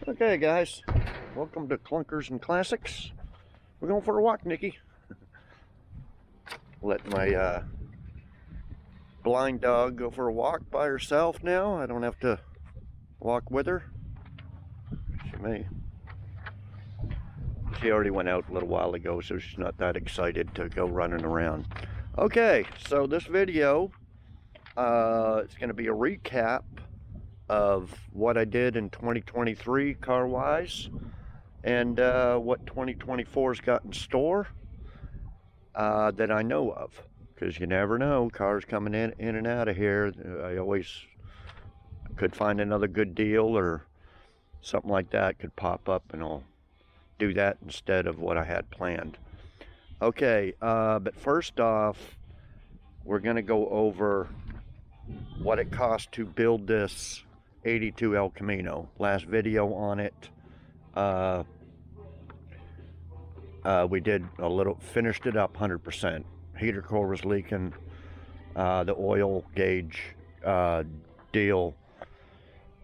Okay, guys, welcome to Clunkers and Classics. We're going for a walk, Nikki. Let my blind dog go for a walk by herself now. I don't have to walk with her. She already went out a little while ago, so she's not that excited to go running around. Okay, so this video, it's going to be a recap of what I did in 2023 car-wise, and what 2024's got in store that I know of, because you never know, cars coming in and out of here. I always could find another good deal or something like that could pop up, and I'll do that instead of what I had planned. Okay, but first off, we're going to go over what it cost to build this 82 El Camino. Last video on it, we did a little, finished it up 100%. Heater core was leaking, the oil gauge deal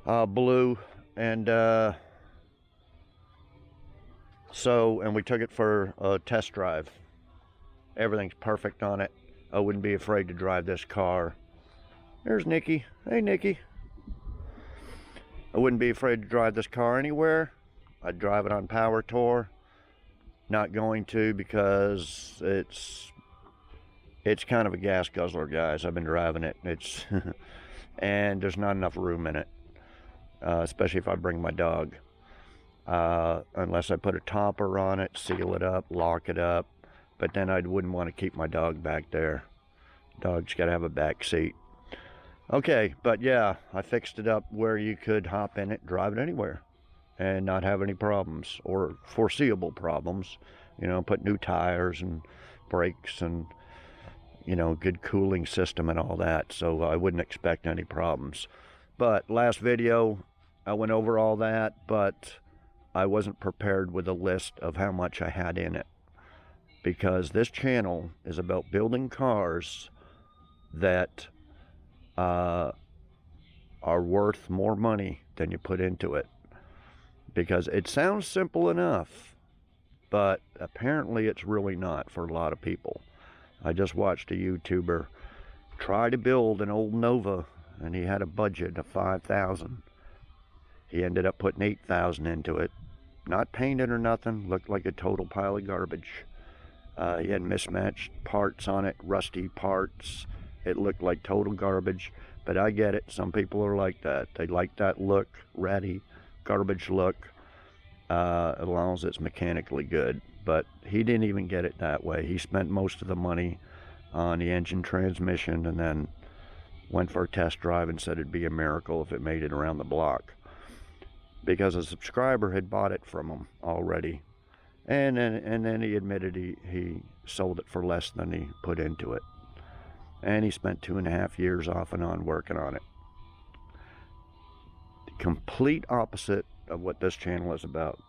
blew, and and we took it for a test drive. Everything's perfect on it. I wouldn't be afraid to drive this car. There's Nikki. Hey, Nikki. I wouldn't be afraid to drive this car anywhere. I'd drive it on Power Tour. Not going to, because it's kind of a gas guzzler, guys. I've been driving it. It's and there's not enough room in it, especially if I bring my dog. Unless I put a topper on it, seal it up, lock it up. But then I wouldn't want to keep my dog back there. Dog's got to have a back seat. Okay, but yeah, I fixed it up where you could hop in it, drive it anywhere, and not have any problems, or foreseeable problems. You know, put new tires and brakes and, you know, good cooling system and all that, so I wouldn't expect any problems. But last video, I went over all that, but I wasn't prepared with a list of how much I had in it, because this channel is about building cars that are worth more money than you put into it. Because it sounds simple enough, but apparently it's really not for a lot of people. I just watched a YouTuber try to build an old Nova, and he had a budget of $5,000. He ended up putting $8,000 into it. Not painted or nothing, looked like a total pile of garbage. He had mismatched parts on it, rusty parts. It looked like total garbage, but I get it. Some people are like that. They like that look, ratty, garbage look, as long as it's mechanically good. But he didn't even get it that way. He spent most of the money on the engine, transmission, and then went for a test drive and said it'd be a miracle if it made it around the block, because a subscriber had bought it from him already, and then he admitted he sold it for less than he put into it, and he spent 2.5 years off and on working on it. The complete opposite of what this channel is about.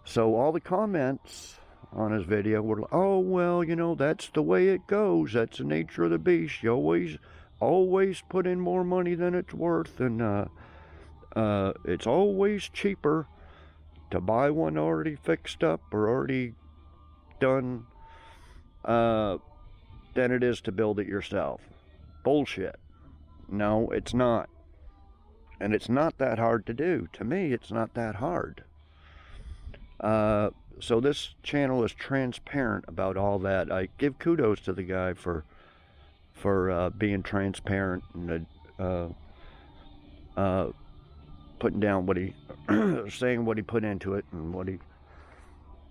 So all the comments on his video were, oh, well, you know, that's the way it goes. That's the nature of the beast. You always put in more money than it's worth, and it's always cheaper to buy one already fixed up or already done than it is to build it yourself. Bullshit. No, it's not. And it's not that hard to do. To me, it's not that hard. So this channel is transparent about all that. I give kudos to the guy for being transparent and putting down what he saying what he put into it, and what he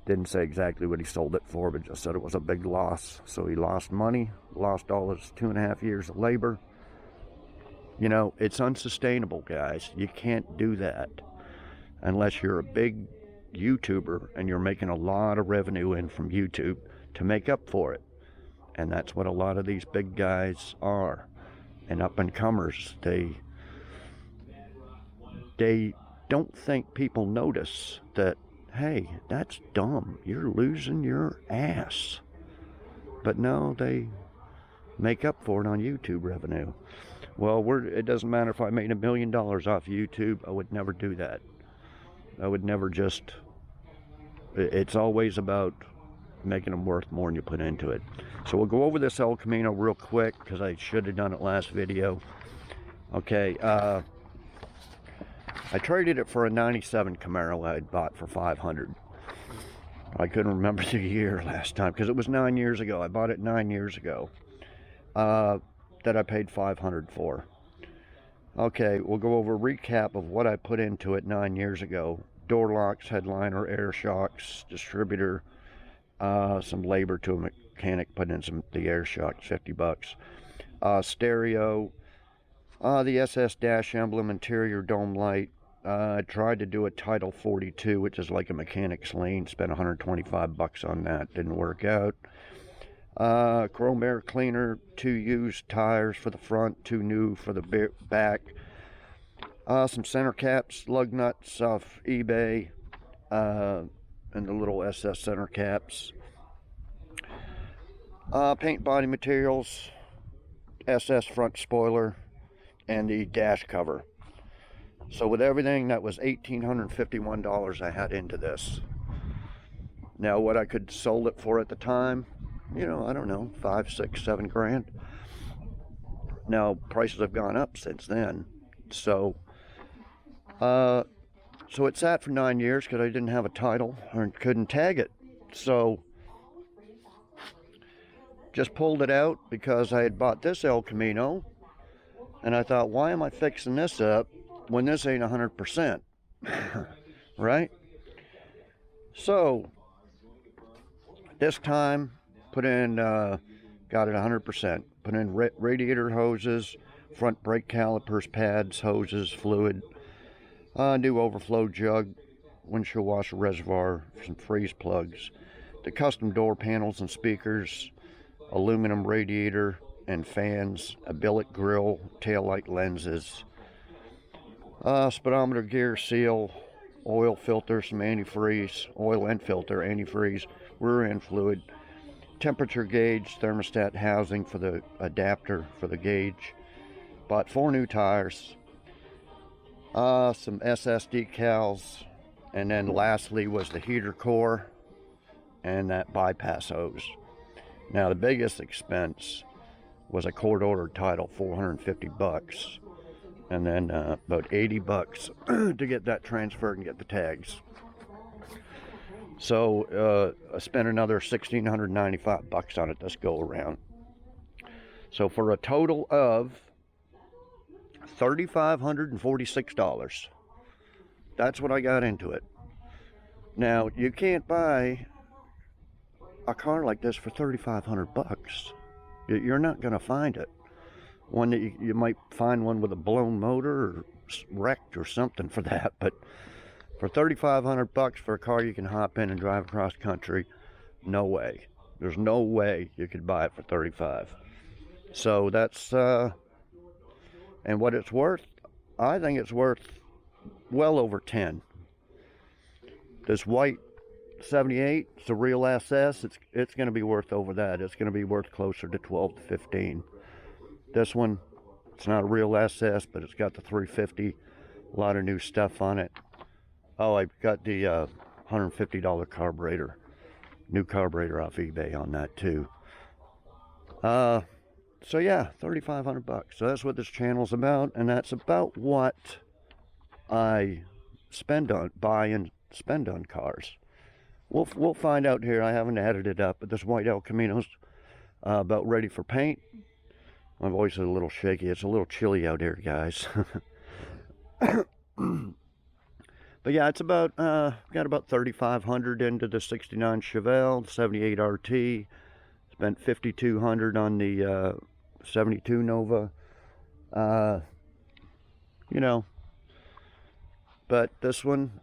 didn't say exactly what he sold it for, but just said it was a big loss. So he lost money, lost all his 2.5 years of labor. You know, it's unsustainable, guys. You can't do that unless you're a big YouTuber and you're making a lot of revenue in from YouTube to make up for it. And that's what a lot of these big guys are, and up and comers. They don't think people notice that, hey, that's dumb, you're losing your ass. But no, they make up for it on YouTube revenue. Well, it doesn't matter if I made $1 million off YouTube, I would never do that. I would never just, it's always about making them worth more than you put into it. So we'll go over this El Camino real quick because I should have done it last video. Okay, I traded it for a 97 Camaro I had bought for $500. I couldn't remember the year last time because it was 9 years ago. I bought it 9 years ago. That I paid $500 for. Okay, we'll go over a recap of what I put into it 9 years ago. Door locks, headliner, air shocks, distributor, some labor to a mechanic, put in the air shocks, $50. Stereo, the SS dash emblem, interior dome light. I tried to do a Title 42, which is like a mechanic's lane. Spent $125 on that. Didn't work out. Chrome air cleaner, 2 used tires for the front, 2 new for the back. Some center caps, lug nuts off eBay, and the little SS center caps. Paint body materials, SS front spoiler, and the dash cover. So with everything, that was $1,851 I had into this. Now what I could sold it for at the time, you know, I don't know, 5, 6, 7 grand. Now prices have gone up since then. So it sat for 9 years because I didn't have a title or couldn't tag it. So just pulled it out because I had bought this El Camino, and I thought, why am I fixing this up when this ain't 100%? Right? So this time put in, got it 100%. Put in radiator hoses, front brake calipers, pads, hoses, fluid, new overflow jug, windshield washer reservoir, some freeze plugs, the custom door panels and speakers, aluminum radiator and fans, a billet grill, taillight lenses, speedometer gear seal, oil filter, some antifreeze, oil and filter, antifreeze, rear end fluid, temperature gauge, thermostat housing for the adapter for the gauge. Bought 4 new tires, some SS decals, and then lastly was the heater core and that bypass hose. Now the biggest expense was a court ordered title, $450, and then about $80 to get that transferred and get the tags. So I spent another $1,695 on it this go around. So for a total of $3,546. That's what I got into it. Now you can't buy a car like this for $3,500. You're not going to find it. One that you might find one with a blown motor or wrecked or something for that, but for $3,500 for a car you can hop in and drive across country, no way. There's no way you could buy it for $35. So that's and what it's worth, I think it's worth well over 10. This white 78, it's a real SS, it's going to be worth over that. It's going to be worth closer to 12 to 15. This one, it's not a real SS, but it's got the 350, a lot of new stuff on it. Oh, I got the $150 carburetor, new carburetor off eBay on that too. So yeah, $3,500. So that's what this channel's about, and that's about what I buy and spend on cars. We'll find out here. I haven't added it up, but this white El Camino's about ready for paint. My voice is a little shaky. It's a little chilly out here, guys. But yeah, it's about got about $3,500 into the '69 Chevelle, 78 RT. Spent $5,200 on the '72 Nova. You know, but this one,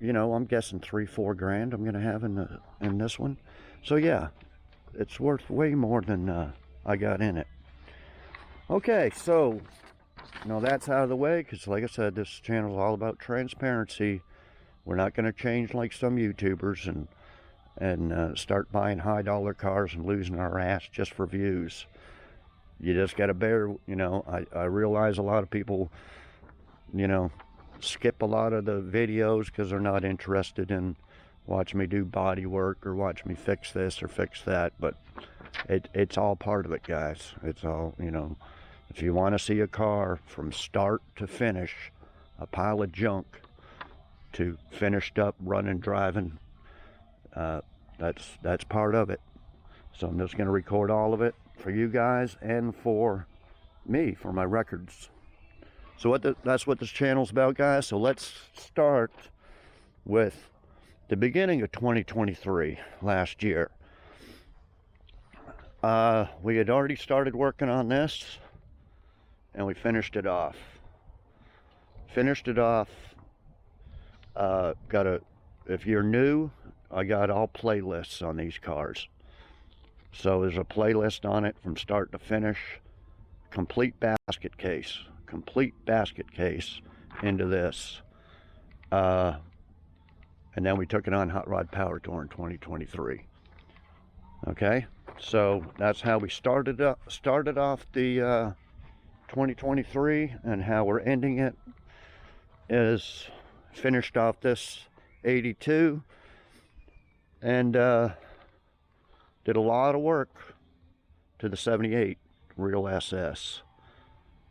you know, I'm guessing 3-4 grand I'm gonna have in this one. So yeah, it's worth way more than I got in it. Okay, so now that's out of the way, because like I said, this channel is all about transparency. We're not going to change like some YouTubers and start buying high dollar cars and losing our ass just for views. You just got to bear, you know, I realize a lot of people, you know, skip a lot of the videos because they're not interested in watching me do body work or watch me fix this or fix that. But it's all part of it, guys. It's all, you know, if you want to see a car from start to finish, a pile of junk to finished up running, driving, that's part of it. So I'm just going to record all of it for you guys and for me, for my records. So that's what this channel's about, guys. So let's start with the beginning of 2023, last year. We had already started working on this, and we finished it off. If you're new, I got all playlists on these cars. So there's a playlist on it from start to finish. Complete basket case into this. And then we took it on Hot Rod Power Tour in 2023. Okay, so that's how we started off the 2023, and how we're ending it is finished off this 82 and did a lot of work to the 78 Real SS.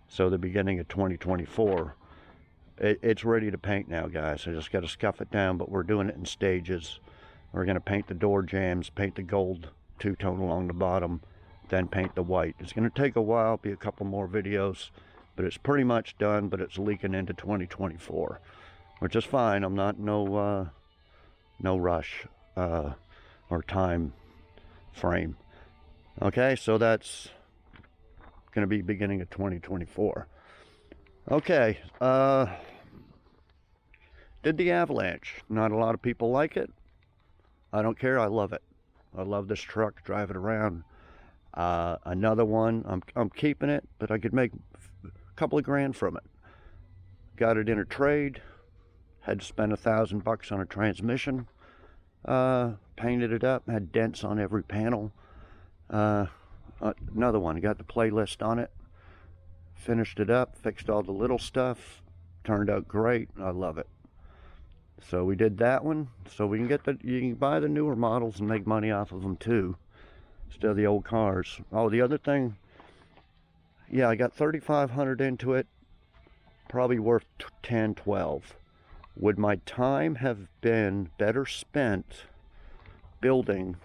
So the beginning of 2024, it's ready to paint now, guys. I just got to scuff it down, but we're doing it in stages. We're going to paint the door jambs, paint the gold two-tone along the bottom, then paint the white. It's going to take a while, be a couple more videos, but it's pretty much done, but it's leaking into 2024, which is fine. I'm not no rush or time frame. Okay, so that's going to be beginning of 2024. Okay, did the Avalanche. Not a lot of people like it. I don't care, I love it. I love this truck, drive it around. Another one, I'm keeping it, but I could make a couple of grand from it. Got it in a trade, had to spend $1,000 on a transmission. Painted it up, had dents on every panel. Another one, got the playlist on it, finished it up, fixed all the little stuff, turned out great. I love it. So we did that one, so we can get you can buy the newer models and make money off of them too, instead of the old cars. Oh, the other thing, yeah, I got 3,500 into it, probably worth 10, 12. Would my time have been better spent building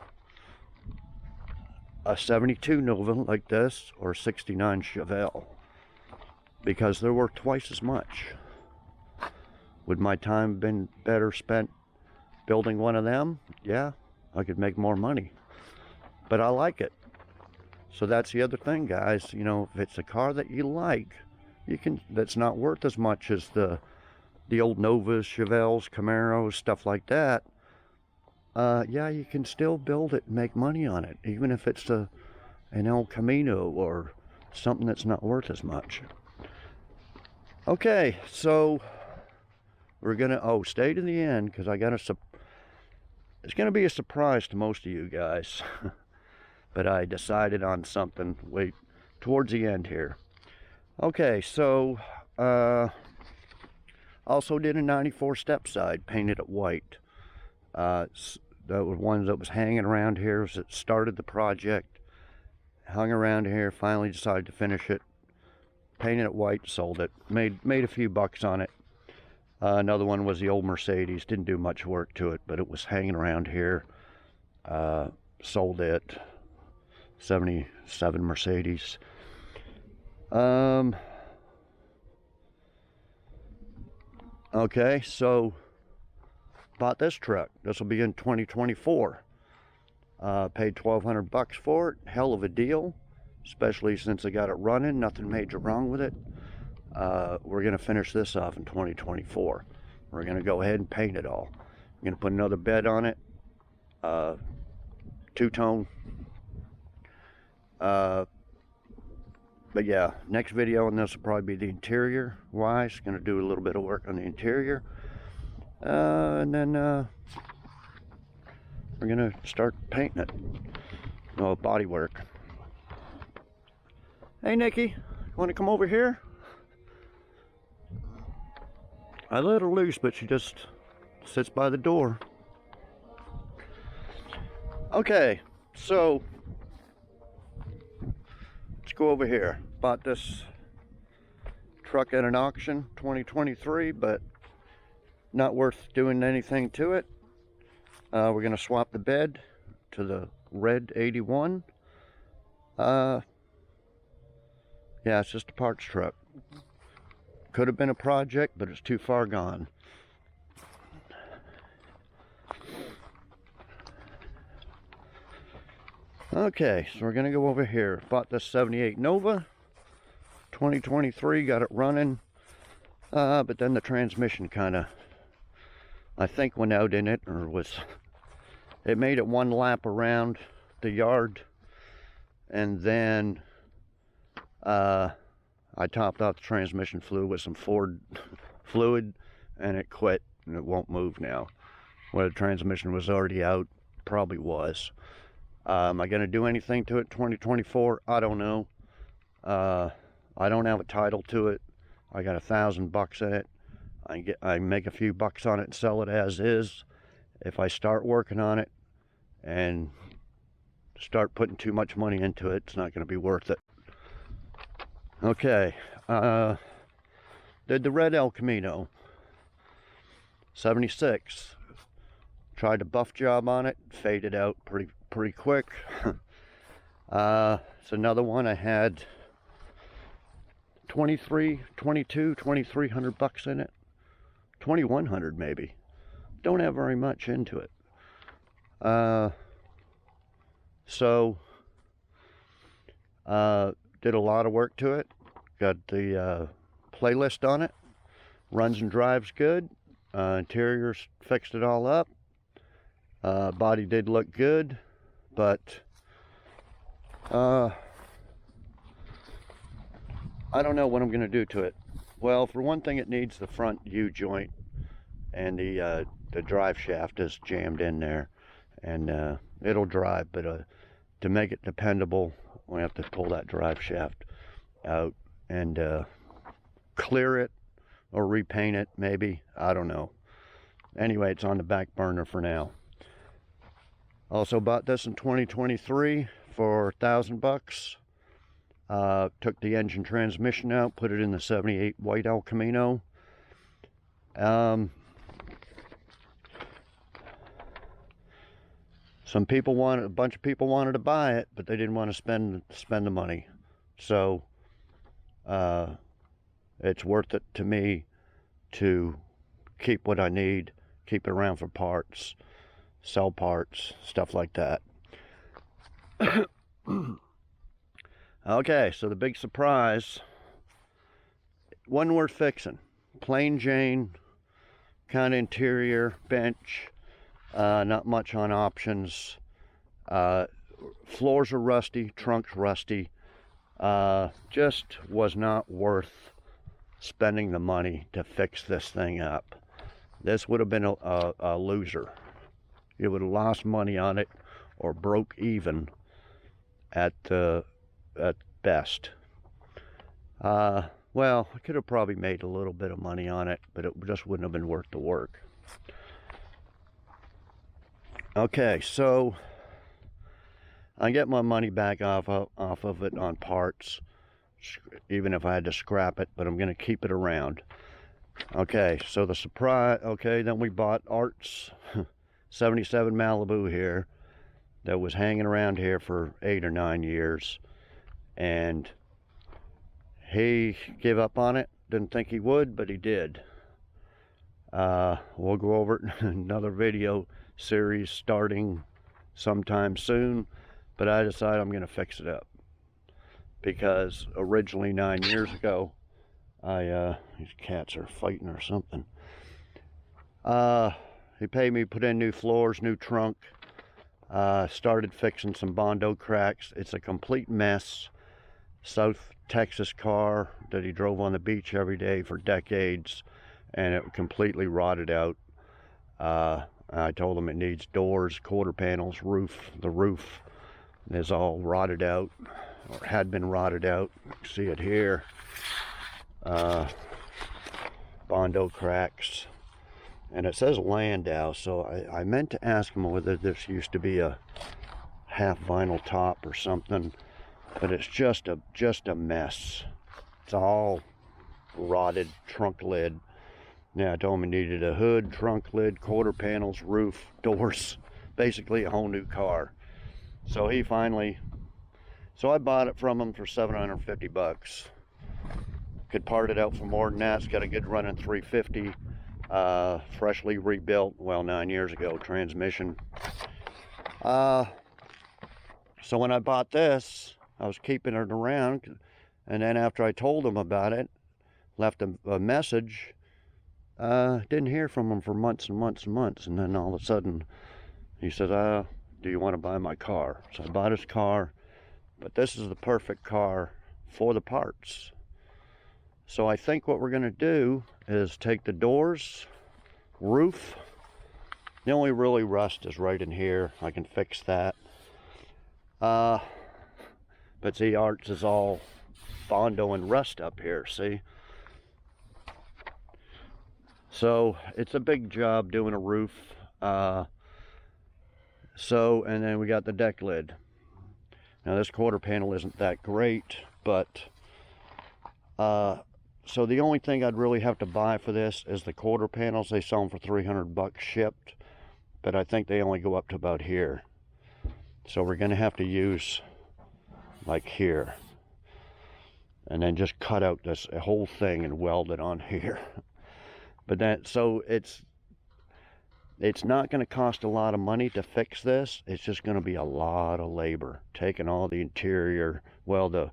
a 72 Nova like this or a 69 Chevelle? Because they're worth twice as much. Would my time have been better spent building one of them? Yeah, I could make more money. But I like it. So that's the other thing, guys. You know, if it's a car that you like, that's not worth as much as the old Novas, Chevelles, Camaros, stuff like that. Yeah, you can still build it and make money on it, even if it's an El Camino or something that's not worth as much. Okay, so we're gonna stay to the end, because it's gonna be a surprise to most of you guys. But I decided on something towards the end here. Okay, so also did a 94 step side, painted it white. That was one that was hanging around here as it started the project. Hung around here, finally decided to finish it. Painted it white, sold it. Made a few bucks on it. Another one was the old Mercedes. Didn't do much work to it, but it was hanging around here. Sold it. 77 Mercedes. Okay, so bought this truck. This will be in 2024. Paid $1,200 for it. Hell of a deal, especially since I got it running. Nothing major wrong with it. We're going to finish this off in 2024. We're going to go ahead and paint it all. I'm going to put another bed on it. Two-tone. But yeah, next video on this will probably be the interior wise. Going to do a little bit of work on the interior. And then we're going to start painting it. Oh, body work. Hey, Nikki, you want to come over here? I let her loose, but she just sits by the door. Okay, so let's go over here. Bought this truck at an auction, 2023, but not worth doing anything to it. We're gonna swap the bed to the red 81. Yeah, it's just a parts truck. Could have been a project, but it's too far gone. Okay, so we're gonna go over here. Bought this 78 Nova, 2023, got it running, but then the transmission kind of, I think, went out in it, or it made it one lap around the yard, and then I topped off the transmission fluid with some Ford fluid, and it quit, and it won't move now. Where the transmission was already out, probably was. Am I going to do anything to it 2024? I don't know. I don't have a title to it. I got $1,000 in it. I make a few bucks on it and sell it as is. If I start working on it and start putting too much money into it, it's not going to be worth it. Okay, did the red El Camino 76. Tried a buff job on it, faded out pretty quick. It's another one. I had 2,300 bucks in it, 2,100 maybe. Don't have very much into it. So did a lot of work to it. Got the playlist on it. Runs and drives good. Interiors fixed it all up. Body did look good, but I don't know what I'm going to do to it. Well, for one thing, it needs the front U-joint, and the drive shaft is jammed in there, and it'll drive, but to make it dependable, we have to pull that drive shaft out and clear it or repaint it, maybe. I don't know. Anyway, it's on the back burner for now. Also bought this in 2023 for $1,000. Took the engine transmission out, put it in the 78 white El Camino. A bunch of people wanted to buy it, but they didn't want to spend the money. So it's worth it to me to keep what I need, keep it around for parts, sell parts, stuff like that. Okay, so the big surprise, wasn't worth fixing. Plain Jane, kind of interior, bench, not much on options. Floors are rusty, trunk's rusty. Just was not worth spending the money to fix this thing up. This would have been a loser. You would have lost money on it or broke even at best. Well, I could have probably made a little bit of money on it, but it just wouldn't have been worth the work. Okay, so I get my money back off of it on parts, even if I had to scrap it, but I'm going to keep it around. Okay, so the surprise, okay, then we bought Art's 77 Malibu here that was hanging around here for 8 or 9 years, and he gave up on it. Didn't think he would, but he did. We'll go over it in another video series starting sometime soon, but I decided I'm going to fix it up, because originally 9 years ago, these cats are fighting or something. He paid me to put in new floors, new trunk, started fixing some Bondo cracks. It's a complete mess. South Texas car that he drove on the beach every day for decades, and it completely rotted out. I told him it needs doors, quarter panels, roof. The roof is all rotted out, or had been rotted out. See it here. Bondo cracks. And it says Landau, so I meant to ask him whether this used to be a half vinyl top or something, but it's just a mess. It's all rotted. Trunk lid. Yeah, I told him he needed a hood, trunk lid, quarter panels, roof, doors, basically a whole new car. So he finally, so I bought it from him for 750 bucks. Could part it out for more than that. It's got a good running 350, freshly rebuilt, well, 9 years ago, transmission. So when I bought this, I was keeping it around, and then after I told him about it, left a message, didn't hear from him for months and months and months, and then all of a sudden he said, do you want to buy my car? So I bought his car, but this is the perfect car for the parts. So I think what we're going to do is take the doors, roof. The only really rust is right in here. I can fix that. But see, ours is all Bondo and rust up here, see? So it's a big job doing a roof. And then we got the deck lid. Now this quarter panel isn't that great, but so the only thing I'd really have to buy for this is the quarter panels. They sell them for 300 bucks shipped, but I think they only go up to about here. So we're gonna have to use like here, and then just cut out this whole thing and weld it on here. But that, so it's not going to cost a lot of money to fix this. It's just going to be a lot of labor, taking all the interior, well, the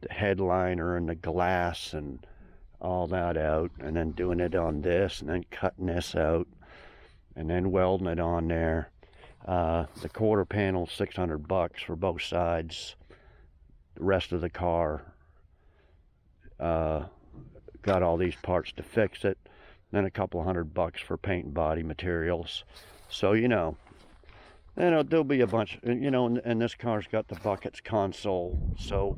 headliner and the glass and all that out, and then doing it on this, and then cutting this out, and then welding it on there. The quarter panel, 600 bucks for both sides. The rest of the car, got all these parts to fix it. Then a couple $100 for paint and body materials. So, you know, there'll be a bunch, you know, and this car's got the buckets console, so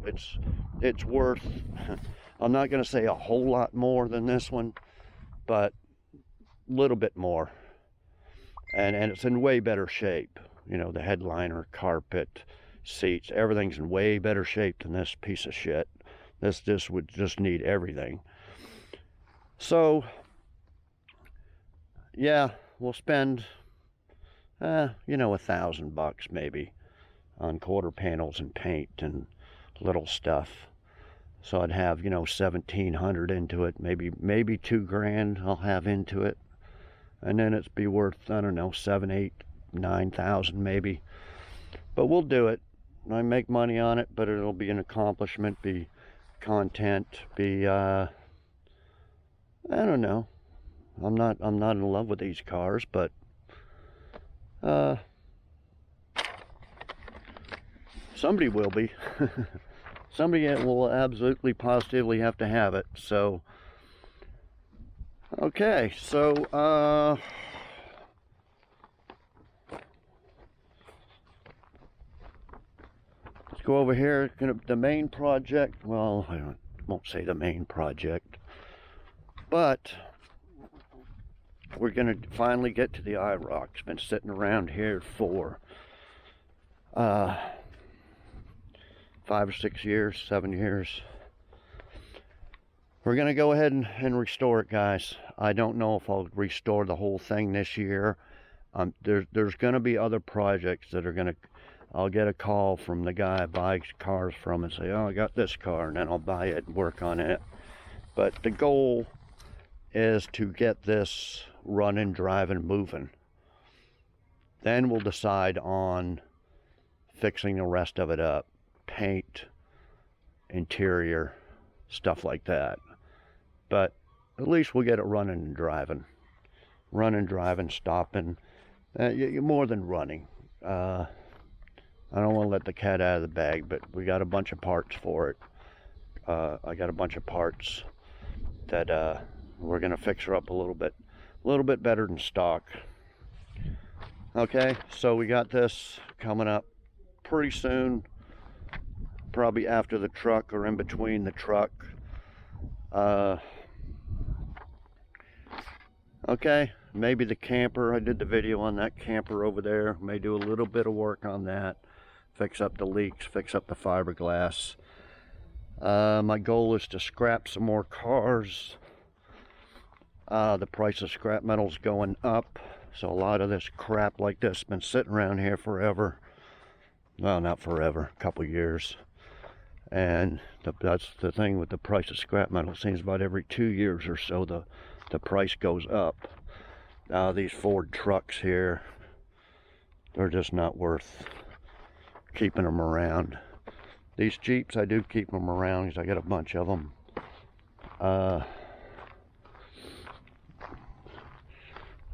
it's worth, I'm not going to say a whole lot more than this one, but a little bit more. And it's in way better shape. You know, the headliner, carpet, seats, everything's in way better shape than this piece of shit. This would just need everything. So, yeah, we'll spend, you know, $1,000 maybe on quarter panels and paint and little stuff. So I'd have, you know, 1,700 into it, maybe $2,000 I'll have into it, and then it's be worth, I don't know, 7, 8, 9,000 maybe. But we'll do it. I make money on it, but it'll be an accomplishment, be content, be I don't know. I'm not in love with these cars, but somebody will be. Somebody will absolutely positively have to have it. So okay, so let's go over here. The main project, well, I won't say the main project, but we're gonna finally get to the IROC. It's been sitting around here for 5 or 6 years, 7 years. We're gonna go ahead and restore it, guys. I don't know if I'll restore the whole thing this year. There's gonna be other projects that are gonna, I'll get a call from the guy I buy cars from and say, oh, I got this car, and then I'll buy it and work on it. But the goal is to get this running, driving, moving. Then we'll decide on fixing the rest of it up. Paint, interior, stuff like that. But at least we'll get it running and driving. Running, driving, stopping. More than running. I don't want to let the cat out of the bag, but we got a bunch of parts for it. I got a bunch of parts that we're gonna fix her up a little bit better than stock. Okay, so we got this coming up pretty soon, probably after the truck or in between the truck. Okay, maybe the camper, I did the video on that camper over there. May do a little bit of work on that. Fix up the leaks, fix up the fiberglass. My goal is to scrap some more cars. The price of scrap metal's going up, so a lot of this crap like this has been sitting around here forever. Well, not forever, a couple years. And that's the thing with the price of scrap metal. It seems about every 2 years or so the price goes up. Now these Ford trucks here, they're just not worth keeping them around. These Jeeps, I do keep them around because I got a bunch of them.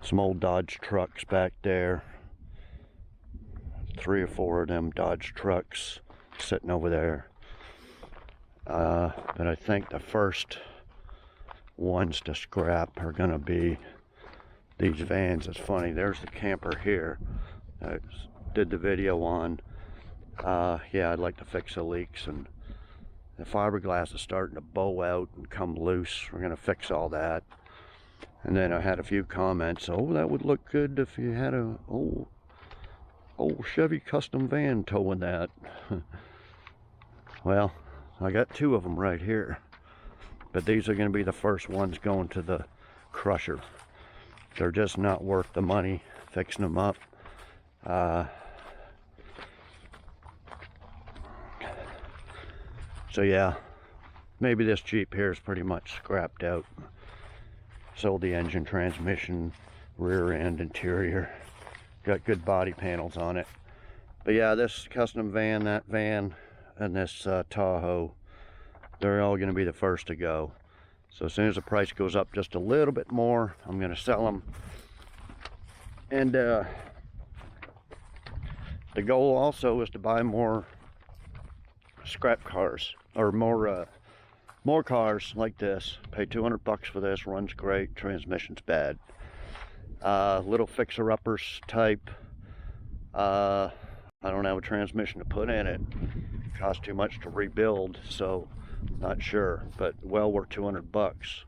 Some old Dodge trucks back there. 3 or 4 of them Dodge trucks sitting over there. But I think the first ones to scrap are gonna be these vans. It's funny, there's the camper here I did the video on. Yeah, I'd like to fix the leaks, and the fiberglass is starting to bow out and come loose. We're gonna fix all that. And then I had a few comments, oh, that would look good if you had a old Chevy custom van towing that. Well, I got 2 of them right here, but these are going to be the first ones going to the crusher. They're just not worth the money fixing them up. So yeah, maybe this Jeep here is pretty much scrapped out. Sold the engine, transmission, rear end, interior. Got good body panels on it. But yeah, this custom van, that van, and this Tahoe, they're all going to be the first to go. So as soon as the price goes up just a little bit more, I'm going to sell them. And the goal also is to buy more scrap cars, or more cars like this. Pay 200 bucks for this, runs great, transmission's bad. Little fixer-uppers type. I don't have a transmission to put in it. Costs too much to rebuild, so not sure, but well worth 200 bucks.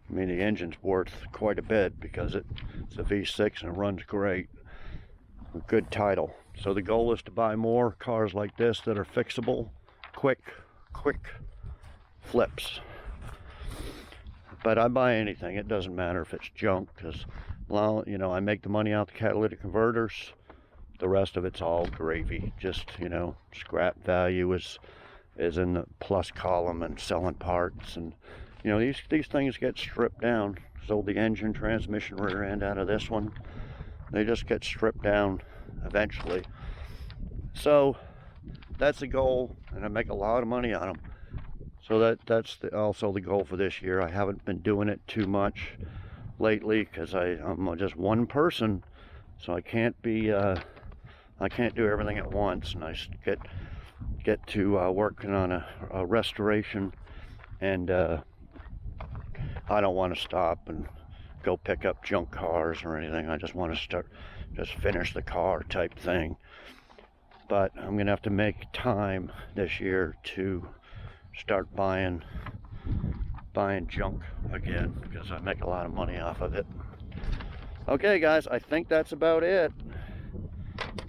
I mean, the engine's worth quite a bit because it's a V6 and it runs great. Good title. So the goal is to buy more cars like this that are fixable, quick flips. But I buy anything. It doesn't matter if it's junk, because, well, you know, I make the money out the catalytic converters. The rest of it's all gravy. Just, you know, scrap value is in the plus column, and selling parts. And, you know, these things get stripped down. Sold the engine, transmission, rear end out of this one. They just get stripped down eventually. So that's the goal, and I make a lot of money on them. So that's also the goal for this year. I haven't been doing it too much lately because I'm just one person, so I can't do everything at once. And I get to working on a restoration, and I don't want to stop and go pick up junk cars or anything. I just want to just finish the car type thing. But I'm gonna have to make time this year to start buying junk again, because I make a lot of money off of it. Okay guys, I think that's about it.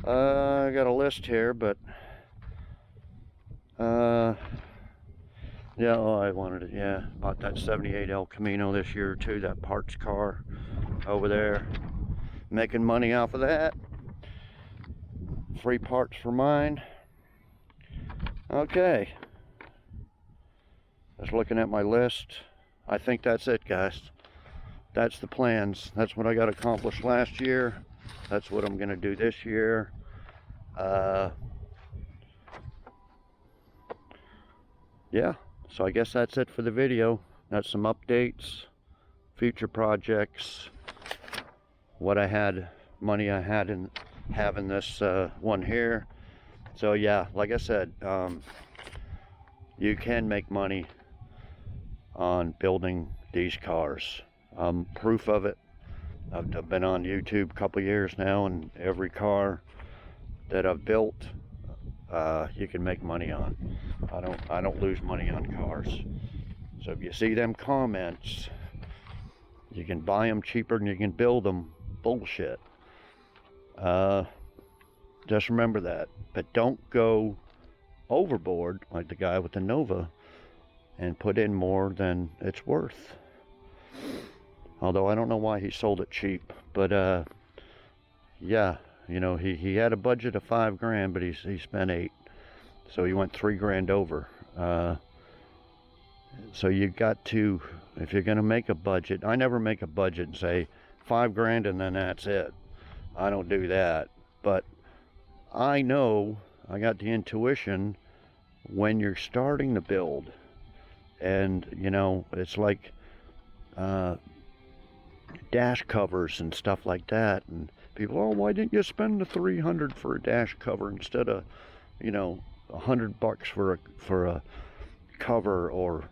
I got a list here, but yeah, I wanted it. Yeah, bought that 78 El Camino this year too, that parts car over there. Making money off of that. Free parts for mine. Okay, just looking at my list. I think that's it, guys. That's the plans. That's what I got accomplished last year. That's what I'm gonna do this year. Yeah, so I guess that's it for the video. That's some updates, future projects, what money I had in having this one here. So yeah, like I said, you can make money on building these cars. Proof of it. I've been on YouTube a couple years now, and every car that I've built, you can make money on. I don't lose money on cars. So if you see them comments, You can buy them cheaper than you can build them. Bullshit. Just remember that. But don't go overboard like the guy with the Nova and put in more than it's worth. Although I don't know why he sold it cheap. But yeah, you know, he had a budget of $5,000, but he spent $8,000. So he went $3,000 over. So you got to, if you're going to make a budget, I never make a budget and say $5,000 and then that's it. I don't do that. But I know, I got the intuition when you're starting to build, and you know, it's like dash covers and stuff like that, and people, oh, why didn't you spend the $300 for a dash cover instead of, you know, $100 for a cover, or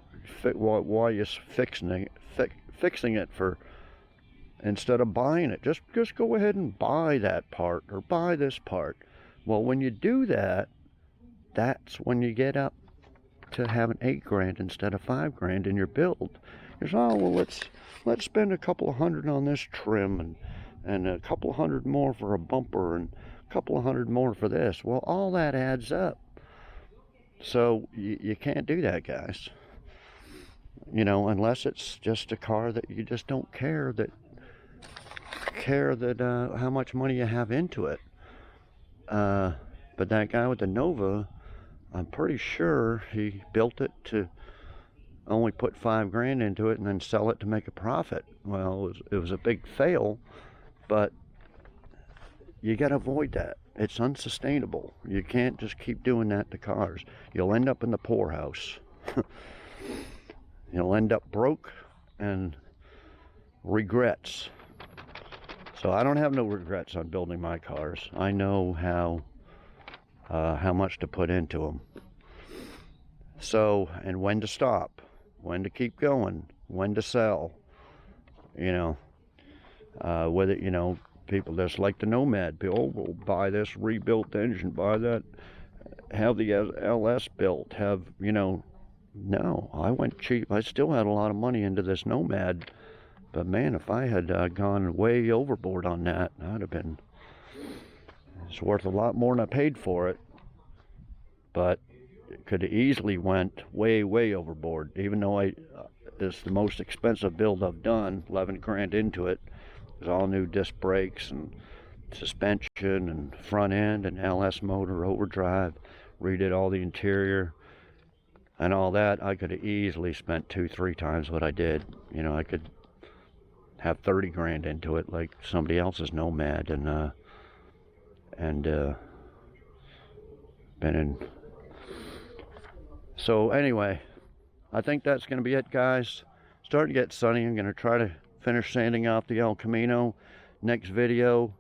why are you fixing it for, instead of buying it? Just go ahead and buy that part or buy this part. Well, when you do that, that's when you get up to having $8,000 instead of $5,000 in your build. You're saying, oh, well, let's spend a couple of hundred on this trim, and a couple of hundred more for a bumper, and a couple of hundred more for this. Well, all that adds up. So you can't do that, guys. You know, unless it's just a car that you just don't care that how much money you have into it. But that guy with the Nova, I'm pretty sure he built it to only put $5,000 into it and then sell it to make a profit. Well, it was a big fail, but you got to avoid that. It's unsustainable. You can't just keep doing that to cars. You'll end up in the poorhouse. You'll end up broke and regrets. So I don't have no regrets on building my cars. I know how much to put into them. So, and when to stop, when to keep going, when to sell. You know, whether, you know, people just like the Nomad. People, oh, we'll buy this rebuilt engine, buy that, have the LS built, have, you know. No, I went cheap. I still had a lot of money into this Nomad. But man, if I had gone way overboard on that, I'd have been, it's worth a lot more than I paid for it. But it could have easily went way overboard. Even though it's the most expensive build I've done, $11,000 into it. There's all new disc brakes and suspension and front end and LS motor, overdrive, redid all the interior and all that. I could have easily spent 2-3 times what I did. You know, I could have $30,000 into it like somebody else's Nomad, and been in. So anyway, I think that's going to be it, guys. Starting to get sunny. I'm going to try to finish sanding off the El Camino. Next video,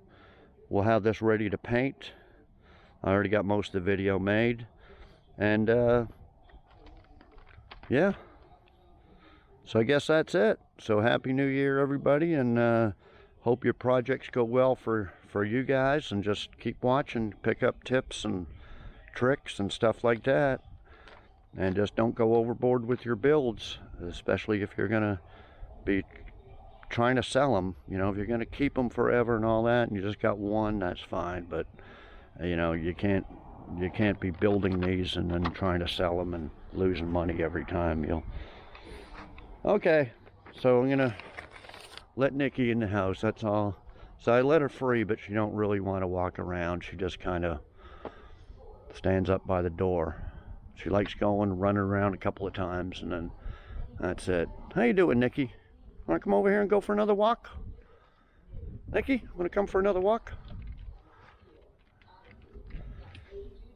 we'll have this ready to paint. I already got most of the video made, and yeah. So I guess that's it. So Happy New Year, everybody, and hope your projects go well for you guys, and just keep watching, pick up tips and tricks and stuff like that, and just don't go overboard with your builds, especially if you're gonna be trying to sell them. You know, if you're gonna keep them forever and all that, and you just got one, that's fine, but you know, you can't be building these and then trying to sell them and losing money every time. Okay, so I'm gonna let Nikki in the house, that's all. So I let her free, but she don't really want to walk around. She just kind of stands up by the door. She likes going, running around a couple of times, and then that's it. How you doing, Nikki? Want to come over here and go for another walk? Nikki, want to come for another walk?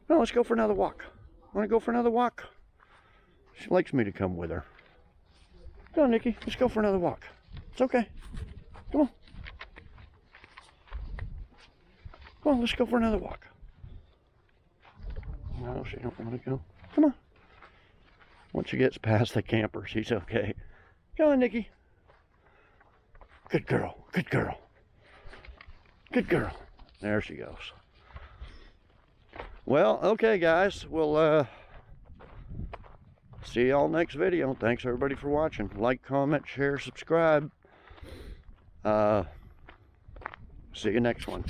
No, let's go for another walk. Want to go for another walk? She likes me to come with her. Come on, Nikki, let's go for another walk. It's okay. Come on. Come on, let's go for another walk. No, she don't want to go. Come on. Once she gets past the camper, she's okay. Come on, Nikki. Good girl, good girl. Good girl. There she goes. Well, okay, guys. We'll see y'all next video. Thanks, everybody, for watching. Like, comment, share, subscribe. See you next one.